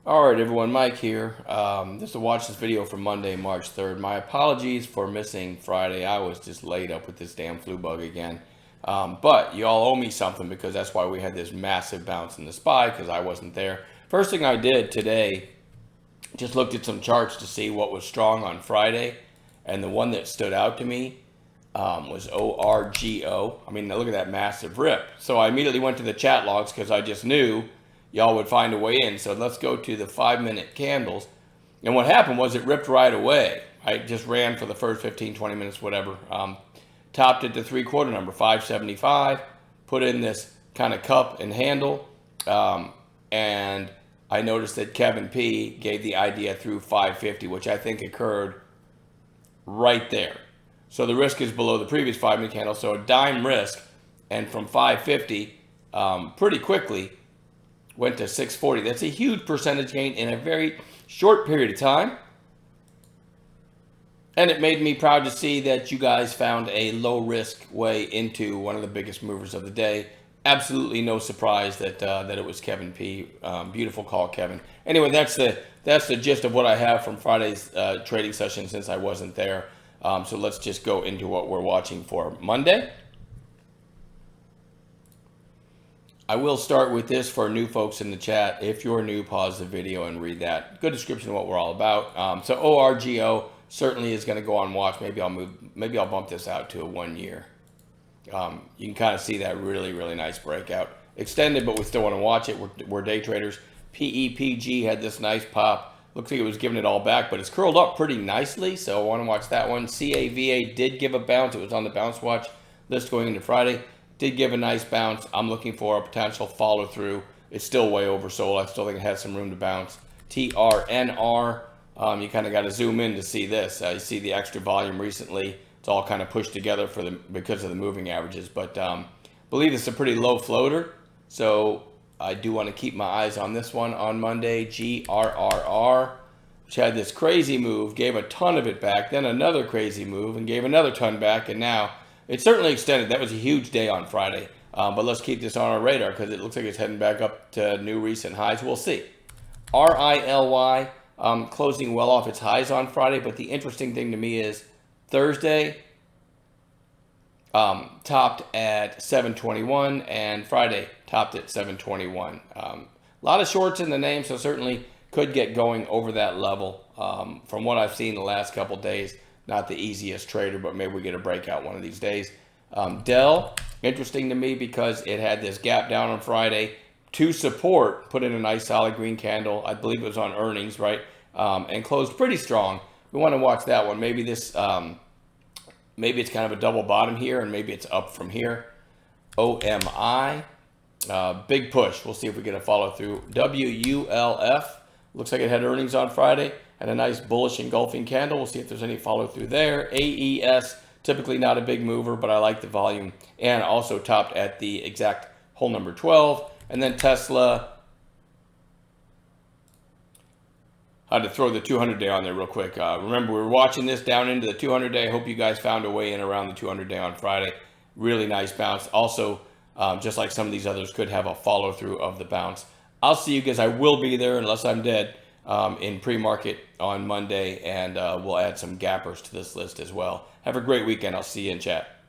All right, everyone, Mike here. Just to watch this video from Monday, March 3rd. My apologies for missing Friday. I was just laid up with this damn flu bug again. But you all owe me something because that's why we had this massive bounce in the SPY because I wasn't there. First thing I did today, just looked at some charts to see what was strong on Friday. And the one that stood out to me was ORGO. I mean, look at that massive rip. So I immediately went to the chat logs because I just knew y'all would find a way in. So let's go to the 5-minute candles. And what happened was it ripped right away. I just ran for the first 15, 20 minutes, whatever. Topped it to 3/4 number, 575. Put in this kind of cup and handle. And I noticed that Kevin P gave the idea through 550, which I think occurred right there. So the risk is below the previous 5-minute candle. So a dime risk. And from 550, pretty quickly, went to 640. That's a huge percentage gain in a very short period of time. And it made me proud to see that you guys found a low risk way into one of the biggest movers of the day. Absolutely no surprise that that it was Kevin P. Beautiful call, Kevin. Anyway, that's the gist of what I have from Friday's trading session since I wasn't there. So let's just go into what we're watching for Monday. I will start with this for new folks in the chat. If you're new, pause the video and read that. Good description of what we're all about. So ORGO certainly is going to go on watch. Maybe I'll bump this out to a 1 year. You can kind of see that really nice breakout. Extended, but we still want to watch it. We're day traders. PEPG had this nice pop. Looks like it was giving it all back, but it's curled up pretty nicely. So I want to watch that one. CAVA did give a bounce. It was on the bounce watch list going into Friday. Did give a nice bounce. I'm looking for a potential follow through. It's still way oversold. I still think it has some room to bounce. TRNR, you kind of got to zoom in to see this. You see the extra volume recently. It's all kind of pushed together because of the moving averages. But believe it's a pretty low floater. So I do want to keep my eyes on this one on Monday. GRRR, which had this crazy move, gave a ton of it back, then another crazy move, and gave another ton back, and now it's certainly extended. That was a huge day on Friday. But let's keep this on our radar because it looks like it's heading back up to new recent highs. We'll see. RILY closing well off its highs on Friday. But the interesting thing to me is Thursday topped at 721 and Friday topped at 721. A lot of shorts in the name, so certainly could get going over that level. From what I've seen the last couple days, not the easiest trader, but maybe we get a breakout one of these days. Dell, interesting to me because it had this gap down on Friday to support, put in a nice solid green candle. I believe it was on earnings, right? And closed pretty strong. We want to watch that one. Maybe this, maybe it's kind of a double bottom here, and maybe it's up from here. OMI, big push. We'll see if we get a follow through. WULF, looks like it had earnings on Friday. And a nice bullish engulfing candle. We'll see if there's any follow through there. AES, typically not a big mover, but I like the volume. And also topped at the exact hole number 12. And then Tesla, I had to throw the 200-day on there real quick. Remember, we were watching this down into the 200-day. Hope you guys found a way in around the 200-day on Friday. Really nice bounce. Also, just like some of these others, could have a follow through of the bounce. I'll see you guys. I will be there unless I'm dead. In pre-market on Monday, and we'll add some gappers to this list as well. Have a great weekend. I'll see you in chat.